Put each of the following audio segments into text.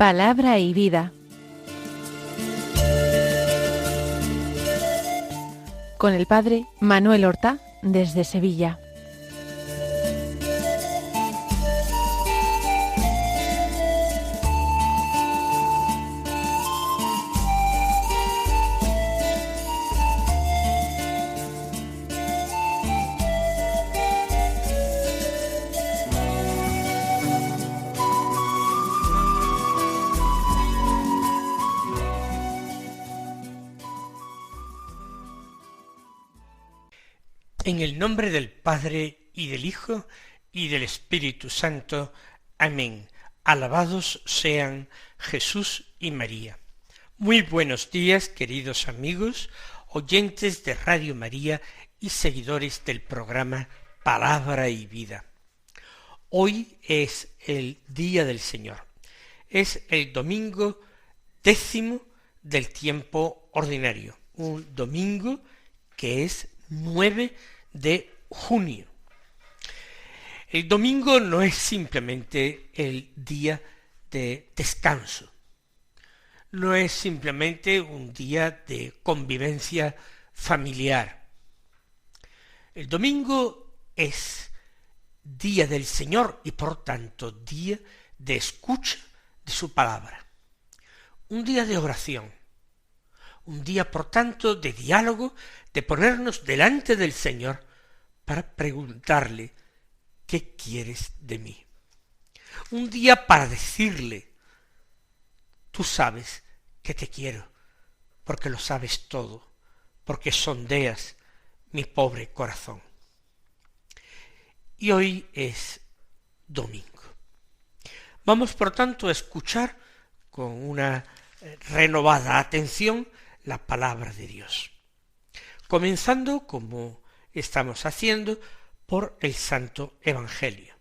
Palabra y vida. Con el padre Manuel Horta, desde Sevilla. En el nombre del Padre, y del Hijo, y del Espíritu Santo. Amén. Alabados sean Jesús y María. Muy buenos días, queridos amigos, oyentes de Radio María y seguidores del programa Palabra y Vida. Hoy es el Día del Señor. Es el domingo 10 del tiempo ordinario. Un domingo que es 9 de junio. El domingo no es simplemente el día de descanso, no es simplemente un día de convivencia familiar. El domingo es día del Señor y por tanto día de escucha de su palabra, un día de oración, un día por tanto de diálogo, de ponernos delante del Señor para preguntarle: ¿qué quieres de mí? Un día para decirle: tú sabes que te quiero, porque lo sabes todo, porque sondeas mi pobre corazón. Y hoy es domingo. Vamos por tanto a escuchar con una renovada atención la palabra de Dios, comenzando, como estamos haciendo, por el Santo Evangelio.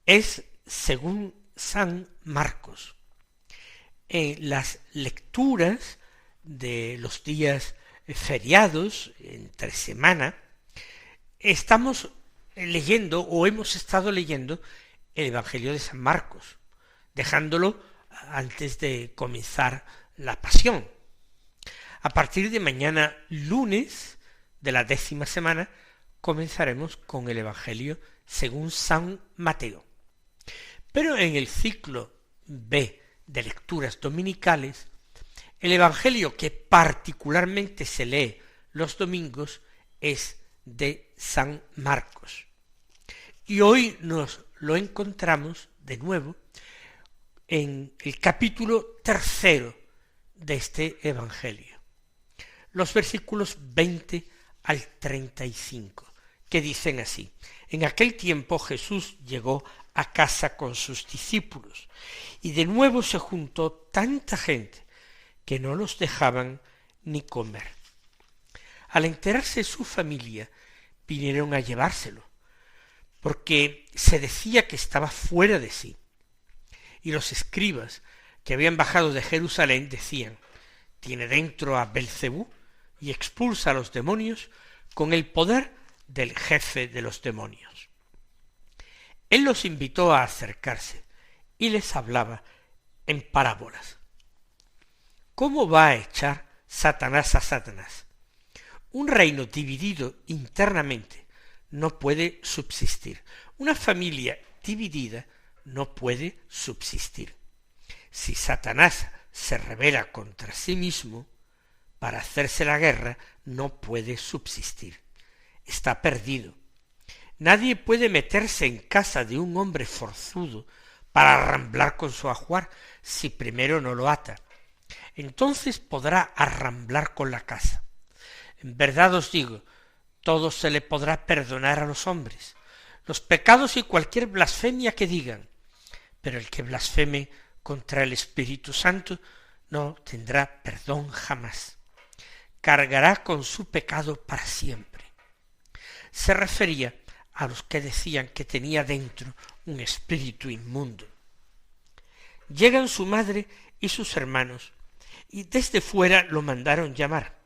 Es según San Marcos. En las lecturas de los días feriados, entre semana, estamos leyendo, o hemos estado leyendo, el Evangelio de San Marcos, dejándolo antes de comenzar la Pasión. A partir de mañana lunes de la 10ª semana comenzaremos con el Evangelio según San Mateo. Pero en el ciclo B de lecturas dominicales, el Evangelio que particularmente se lee los domingos es de San Marcos. Y hoy nos lo encontramos de nuevo en el capítulo 3 de este Evangelio. Los versículos 20 al 35, que dicen así: En aquel tiempo Jesús llegó a casa con sus discípulos, y de nuevo se juntó tanta gente que no los dejaban ni comer. Al enterarse su familia, vinieron a llevárselo, porque se decía que estaba fuera de sí. Y los escribas que habían bajado de Jerusalén decían: tiene dentro a Belcebú y expulsa a los demonios con el poder del jefe de los demonios. Él los invitó a acercarse y les hablaba en parábolas. ¿Cómo va a echar Satanás a Satanás? Un reino dividido internamente no puede subsistir. Una familia dividida no puede subsistir. Si Satanás se rebela contra sí mismo, para hacerse la guerra, no puede subsistir. Está perdido. Nadie puede meterse en casa de un hombre forzudo para arramblar con su ajuar si primero no lo ata. Entonces podrá arramblar con la casa. En verdad os digo, todo se le podrá perdonar a los hombres, los pecados y cualquier blasfemia que digan, pero el que blasfeme contra el Espíritu Santo no tendrá perdón jamás. Cargará con su pecado para siempre. Se refería a los que decían que tenía dentro un espíritu inmundo. Llegan su madre y sus hermanos, y desde fuera lo mandaron llamar.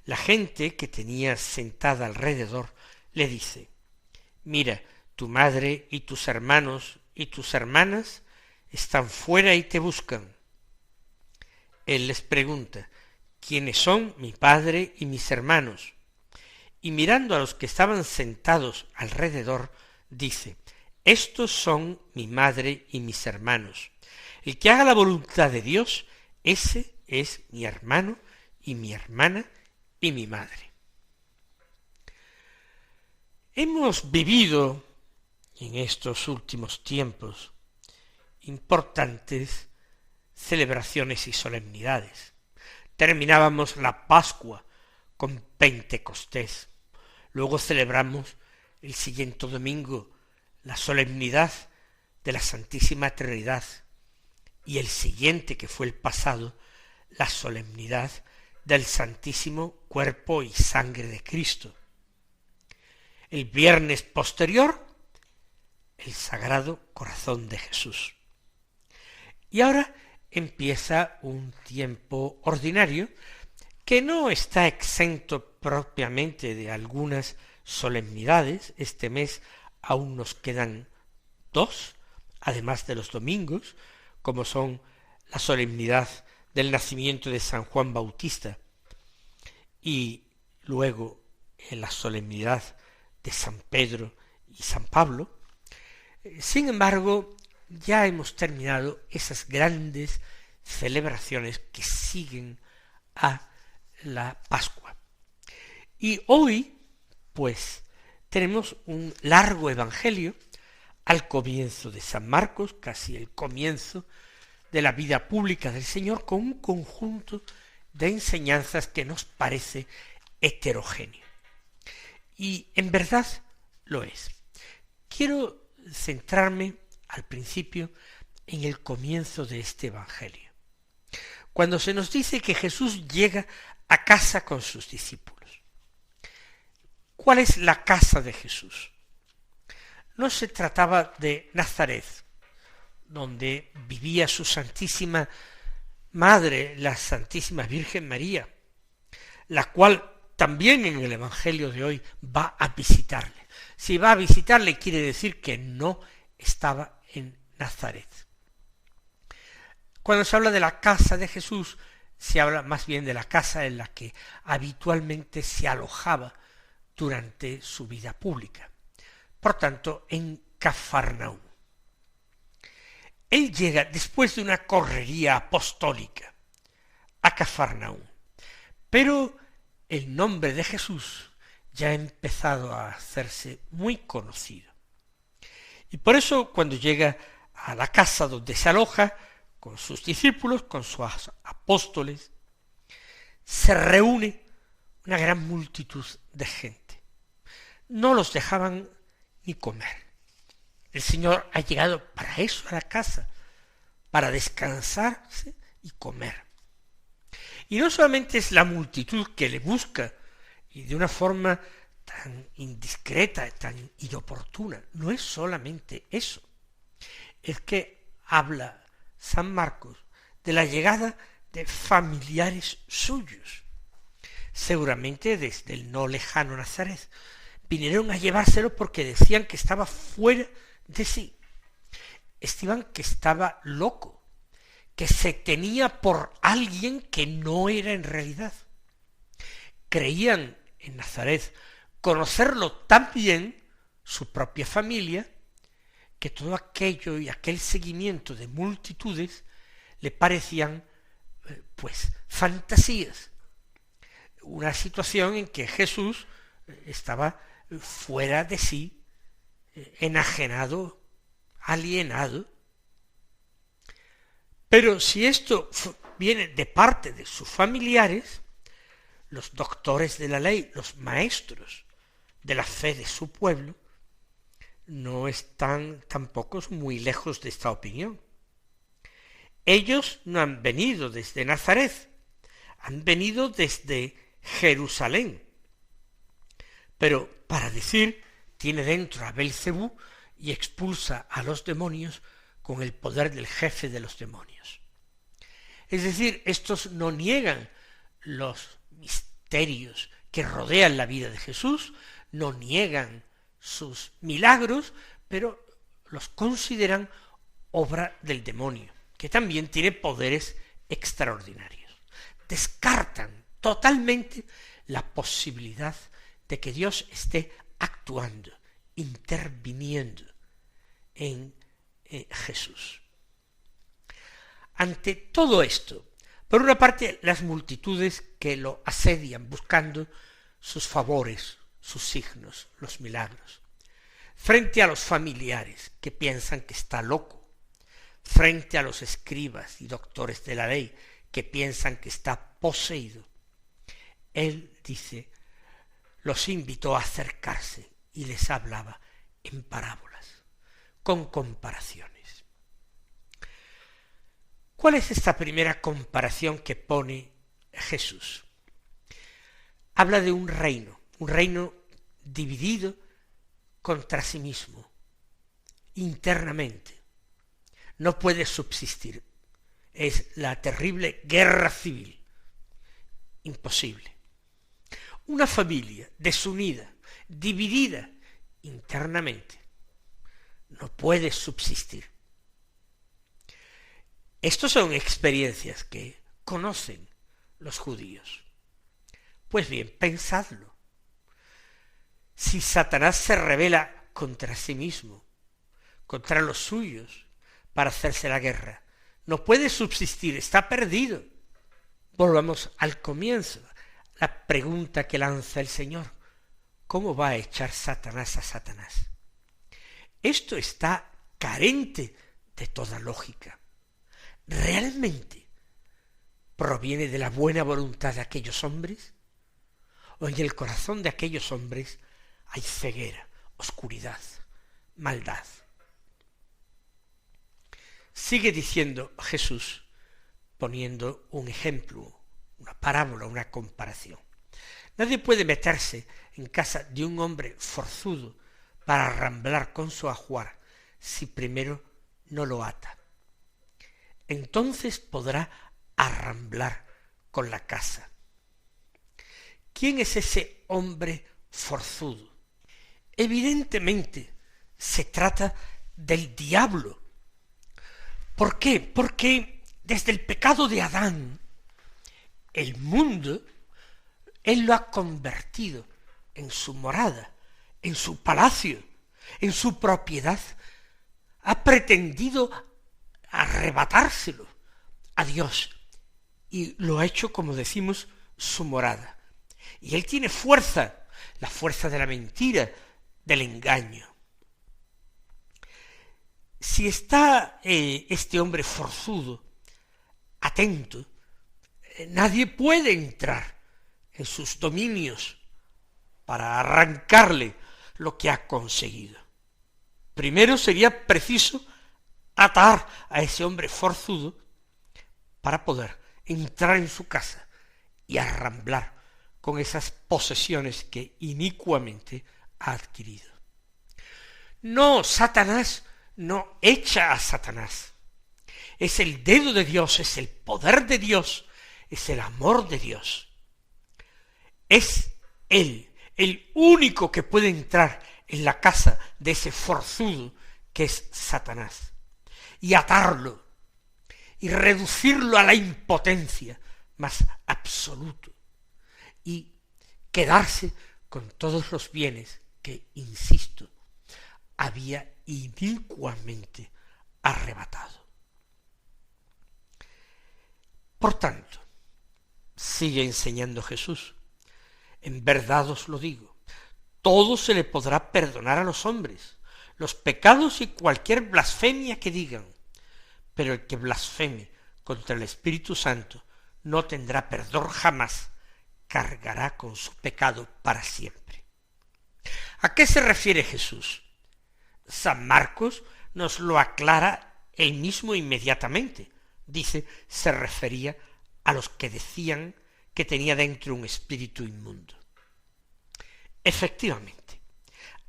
La gente que tenía sentada alrededor le dice: mira, tu madre y tus hermanos y tus hermanas están fuera y te buscan. Él les pregunta: ¿quiénes son mi padre y mis hermanos? Y mirando a los que estaban sentados alrededor, dice: estos son mi madre y mis hermanos. El que haga la voluntad de Dios, ese es mi hermano y mi hermana y mi madre. Hemos vivido en estos últimos tiempos importantes celebraciones y solemnidades. Terminábamos la Pascua con Pentecostés. Luego celebramos el siguiente domingo la solemnidad de la Santísima Trinidad, y el siguiente, que fue el pasado, la solemnidad del Santísimo Cuerpo y Sangre de Cristo. El viernes posterior, el Sagrado Corazón de Jesús. Y ahora empieza un tiempo ordinario que no está exento propiamente de algunas solemnidades. Este mes aún nos quedan 2, además de los domingos, como son la solemnidad del nacimiento de San Juan Bautista y luego en la solemnidad de San Pedro y San Pablo. Sin embargo, ya hemos terminado esas grandes celebraciones que siguen a la Pascua. Y hoy, pues, tenemos un largo evangelio al comienzo de San Marcos, casi el comienzo de la vida pública del Señor, con un conjunto de enseñanzas que nos parece heterogéneo. Y en verdad lo es. Quiero centrarme al principio en el comienzo de este evangelio, cuando se nos dice que Jesús llega a casa con sus discípulos. ¿Cuál es la casa de Jesús? No se trataba de Nazaret, donde vivía su Santísima Madre, la Santísima Virgen María, la cual también en el Evangelio de hoy va a visitarle. Si va a visitarle, quiere decir que no estaba en Nazaret. Cuando se habla de la casa de Jesús, se habla más bien de la casa en la que habitualmente se alojaba durante su vida pública. Por tanto, en Cafarnaúm. Él llega después de una correría apostólica a Cafarnaúm, pero el nombre de Jesús ya ha empezado a hacerse muy conocido. Y por eso, cuando llega a la casa donde se aloja con sus discípulos, con sus apóstoles, se reúne una gran multitud de gente. No los dejaban ni comer. El Señor ha llegado para eso a la casa, para descansarse y comer. Y no solamente es la multitud que le busca, y de una forma tan indiscreta, tan inoportuna, no es solamente eso. Es que habla San Marcos de la llegada de familiares suyos, seguramente desde el no lejano Nazaret. Vinieron a llevárselo porque decían que estaba fuera de sí. Estiman que estaba loco, que se tenía por alguien que no era en realidad. Creían en Nazaret conocerlo tan bien, su propia familia, que todo aquello y aquel seguimiento de multitudes le parecían pues fantasías. Una situación en que Jesús estaba fuera de sí, enajenado, alienado. Pero si esto viene de parte de sus familiares, los doctores de la ley, los maestros de la fe de su pueblo, no están tampoco muy lejos de esta opinión. Ellos no han venido desde Nazaret, han venido desde Jerusalén. Pero para decir, tiene dentro a Belcebú y expulsa a los demonios con el poder del jefe de los demonios. Es decir, estos no niegan los misterios que rodean la vida de Jesús, no niegan sus milagros, pero los consideran obra del demonio, que también tiene poderes extraordinarios. Descartan totalmente la posibilidad de que Dios esté actuando, interviniendo en Jesús. Ante todo esto, por una parte, las multitudes que lo asedian buscando sus favores, sus signos, los milagros, frente a los familiares que piensan que está loco, frente a los escribas y doctores de la ley que piensan que está poseído, él dice, los invitó a acercarse y les hablaba en parábolas, con comparaciones. ¿Cuál es esta primera comparación que pone Jesús? Habla de un reino dividido contra sí mismo, internamente. No puede subsistir. Es la terrible guerra civil. Imposible. Una familia desunida, dividida internamente, no puede subsistir. Estas son experiencias que conocen los judíos. Pues bien, pensadlo. Si Satanás se rebela contra sí mismo, contra los suyos, para hacerse la guerra, no puede subsistir, está perdido. Volvamos al comienzo, la pregunta que lanza el Señor. ¿Cómo va a echar Satanás a Satanás? Esto está carente de toda lógica. ¿Realmente proviene de la buena voluntad de aquellos hombres? ¿O en el corazón de aquellos hombres hay ceguera, oscuridad, maldad? Sigue diciendo Jesús, poniendo un ejemplo, una parábola, una comparación. Nadie puede meterse en casa de un hombre forzudo para arramblar con su ajuar si primero no lo ata. Entonces podrá arramblar con la casa. ¿Quién es ese hombre forzudo? Evidentemente se trata del diablo. ¿Por qué? Porque desde el pecado de Adán, el mundo, él lo ha convertido en su morada, en su palacio, en su propiedad. Ha pretendido arrebatárselo a Dios y lo ha hecho, como decimos, su morada. Y él tiene fuerza, la fuerza de la mentira, del engaño. Si está este hombre forzudo, atento, nadie puede entrar en sus dominios para arrancarle lo que ha conseguido. Primero sería preciso atar a ese hombre forzudo para poder entrar en su casa y arramblar con esas posesiones que inicuamente ha adquirido. No, Satanás no echa a Satanás. Es el dedo de Dios, es el poder de Dios, es el amor de Dios. Es Él, el único que puede entrar en la casa de ese forzudo que es Satanás, y atarlo, y reducirlo a la impotencia más absoluta, y quedarse con todos los bienes que, insisto, había inicuamente arrebatado. Por tanto, sigue enseñando Jesús, en verdad os lo digo, todo se le podrá perdonar a los hombres, los pecados y cualquier blasfemia que digan, pero el que blasfeme contra el Espíritu Santo no tendrá perdón jamás, cargará con su pecado para siempre. ¿A qué se refiere Jesús? San Marcos nos lo aclara él mismo inmediatamente. Dice, se refería a los que decían que tenía dentro un espíritu inmundo. Efectivamente,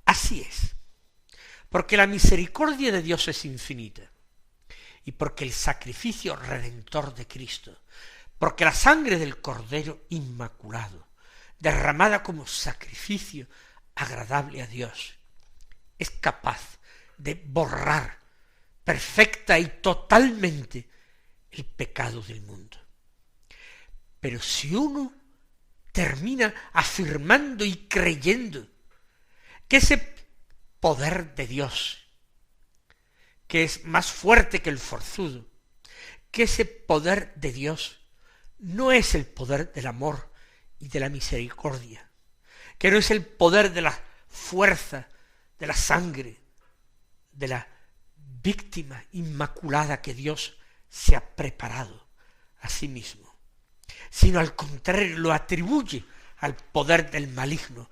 así es, porque la misericordia de Dios es infinita, y porque el sacrificio redentor de Cristo, porque la sangre del Cordero Inmaculado, derramada como sacrificio agradable a Dios, es capaz de borrar perfecta y totalmente el pecado del mundo. Pero si uno termina afirmando y creyendo que ese poder de Dios, que es más fuerte que el forzudo, que ese poder de Dios no es el poder del amor y de la misericordia, que no es el poder de la fuerza, de la sangre, de la víctima inmaculada que Dios se ha preparado a sí mismo, sino al contrario lo atribuye al poder del maligno.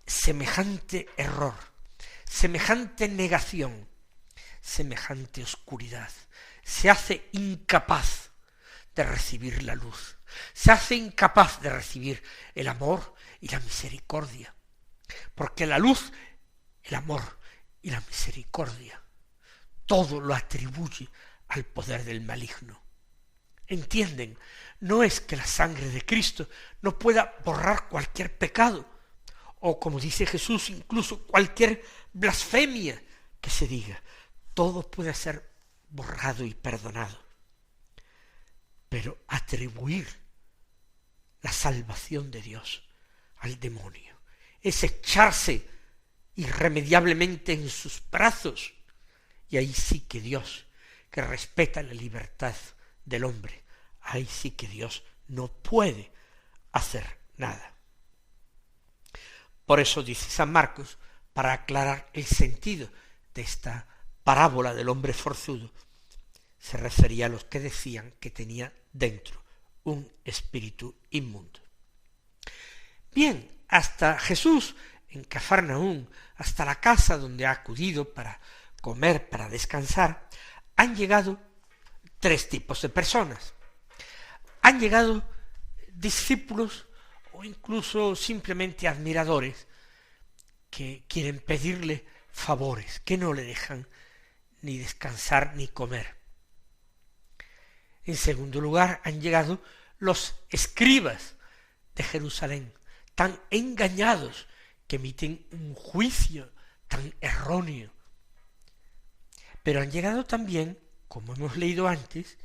Semejante error, semejante negación, semejante oscuridad, se hace incapaz de recibir la luz, se hace incapaz de recibir el amor y la misericordia, porque la luz, el amor y la misericordia, todo lo atribuye al poder del maligno. ¿Entienden? No es que la sangre de Cristo no pueda borrar cualquier pecado, o como dice Jesús, incluso cualquier blasfemia que se diga. Todo puede ser borrado y perdonado. Pero atribuir la salvación de Dios al demonio es echarse irremediablemente en sus brazos. Y ahí sí que Dios, que respeta la libertad del hombre, ahí sí que Dios no puede hacer nada. Por eso dice San Marcos, para aclarar el sentido de esta parábola del hombre forzudo, se refería a los que decían que tenía dentro un espíritu inmundo. Bien, hasta Jesús en Cafarnaúm, hasta la casa donde ha acudido para comer, para descansar, han llegado tres tipos de personas. Han llegado discípulos o incluso simplemente admiradores que quieren pedirle favores, que no le dejan ni descansar ni comer. En segundo lugar, han llegado los escribas de Jerusalén, tan engañados que emiten un juicio tan erróneo. Pero han llegado también, como hemos leído antes,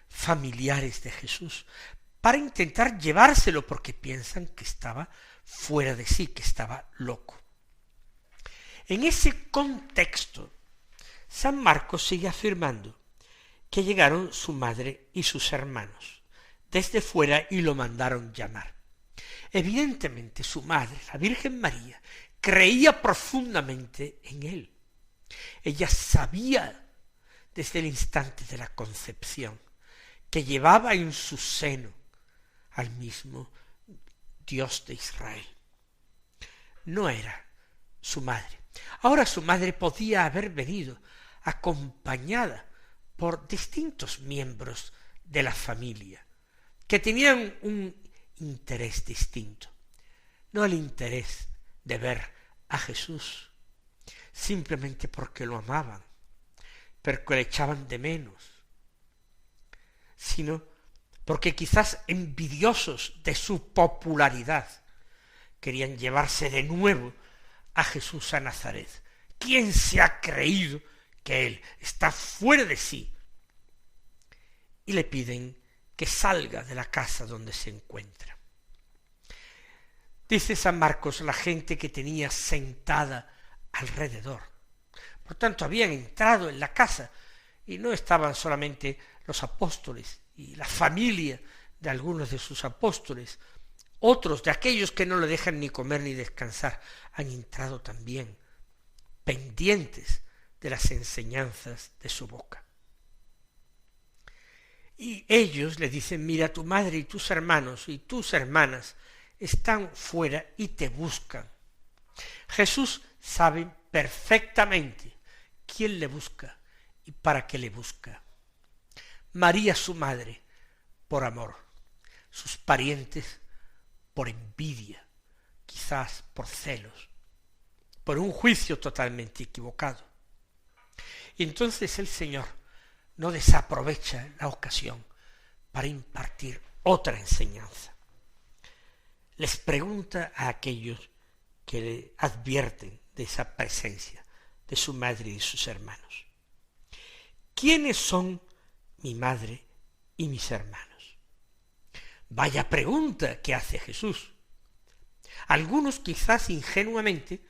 familiares de Jesús, para intentar llevárselo porque piensan que estaba fuera de sí, que estaba loco. En ese contexto, San Marcos sigue afirmando que llegaron su madre y sus hermanos desde fuera y lo mandaron llamar. Evidentemente su madre, la Virgen María, creía profundamente en él. Ella sabía desde el instante de la concepción que llevaba en su seno al mismo Dios de Israel. No era su madre. Ahora su madre podía haber venido acompañada por distintos miembros de la familia que tenían un interés distinto, no el interés de ver a Jesús simplemente porque lo amaban, porque le echaban de menos, sino porque quizás envidiosos de su popularidad querían llevarse de nuevo a Jesús a Nazaret. ¿Quién se ha creído que él está fuera de sí? Y le piden que salga de la casa donde se encuentra. Dice San Marcos, la gente que tenía sentada alrededor. Por tanto, habían entrado en la casa y no estaban solamente los apóstoles y la familia de algunos de sus apóstoles, otros de aquellos que no le dejan ni comer ni descansar, han entrado también, pendientes de las enseñanzas de su boca. Y ellos le dicen, mira, tu madre y tus hermanos y tus hermanas están fuera y te buscan. Jesús sabe perfectamente quién le busca y para qué le busca. María su madre por amor, sus parientes por envidia, quizás por celos, por un juicio totalmente equivocado. Y entonces el Señor no desaprovecha la ocasión para impartir otra enseñanza. Les pregunta a aquellos que le advierten de esa presencia de su madre y de sus hermanos. ¿quiénes son mi madre y mis hermanos? Vaya pregunta que hace Jesús. Algunos quizás ingenuamente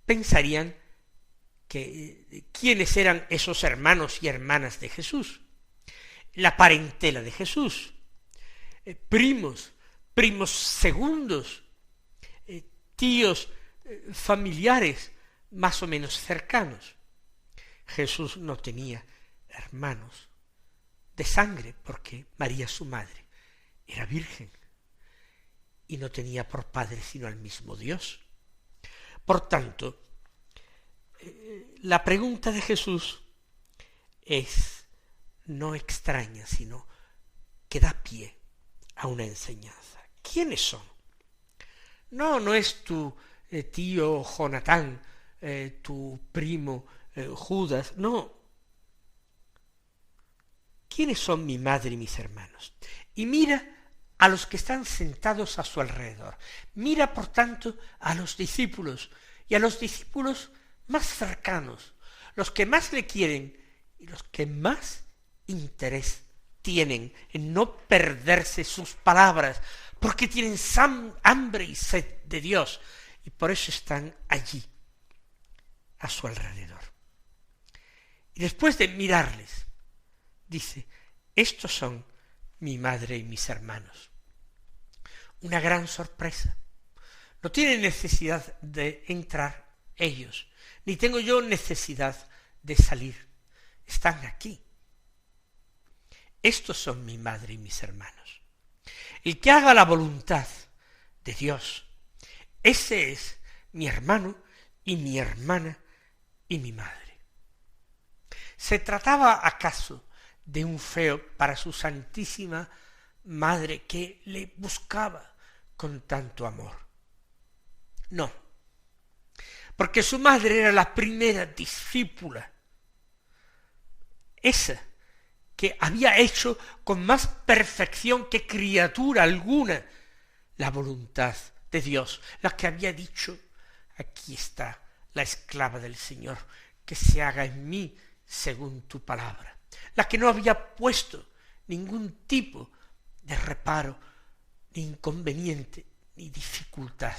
pensarían que quiénes eran esos hermanos y hermanas de Jesús, la parentela de Jesús, primos segundos, tíos familiares más o menos cercanos. Jesús no tenía hermanos de sangre porque María, su madre, era virgen y no tenía por padre sino al mismo Dios. Por tanto, la pregunta de Jesús es no extraña, sino que da pie a una enseñanza. ¿Quiénes son? No es tu tío Jonatán, tu primo Judas, no. ¿Quiénes son mi madre y mis hermanos? Y mira a los que están sentados a su alrededor. Mira, por tanto, a los discípulos, y a los discípulos más cercanos, los que más le quieren y los que más interés tienen en no perderse sus palabras, porque tienen hambre y sed de Dios, y por eso están allí, a su alrededor. Y después de mirarles, dice, estos son mi madre y mis hermanos. Una gran sorpresa. No tienen necesidad de entrar ellos, ni tengo yo necesidad de salir. Están aquí. Estos son mi madre y mis hermanos. El que haga la voluntad de Dios, ese es mi hermano y mi hermana y mi madre. ¿Se trataba acaso de un feo para su santísima madre que le buscaba con tanto amor? No, porque su madre era la primera discípula, esa que había hecho con más perfección que criatura alguna la voluntad de Dios, la que había dicho, aquí está la esclava del Señor, que se haga en mí según tu palabra, la que no había puesto ningún tipo de reparo, ni inconveniente, ni dificultad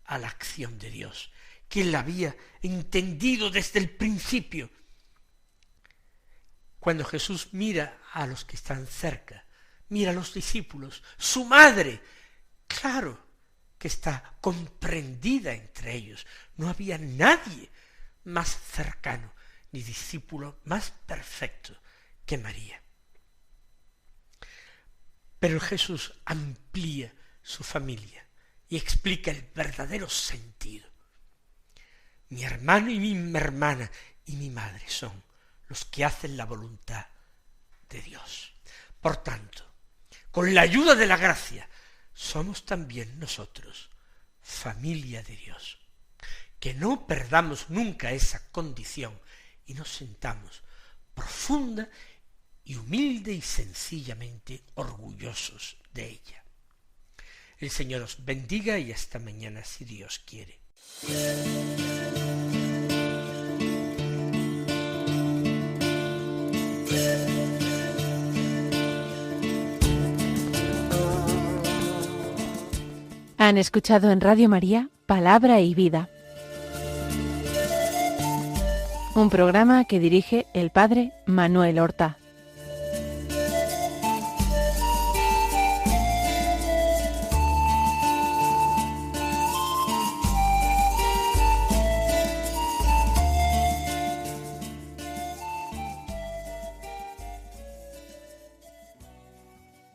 a la acción de Dios, quien la había entendido desde el principio. Cuando Jesús mira a los que están cerca, mira a los discípulos, su madre, claro que está comprendida entre ellos. No había nadie más cercano, ni discípulo más perfecto que María. Pero Jesús amplía su familia y explica el verdadero sentido. Mi hermano y mi hermana y mi madre son los que hacen la voluntad de Dios. Por tanto, con la ayuda de la gracia, somos también nosotros familia de Dios. Que no perdamos nunca esa condición y nos sintamos profunda y humilde y sencillamente orgullosos de ella. El Señor os bendiga y hasta mañana si Dios quiere. Han escuchado en Radio María Palabra y Vida, un programa que dirige el Padre Manuel Horta.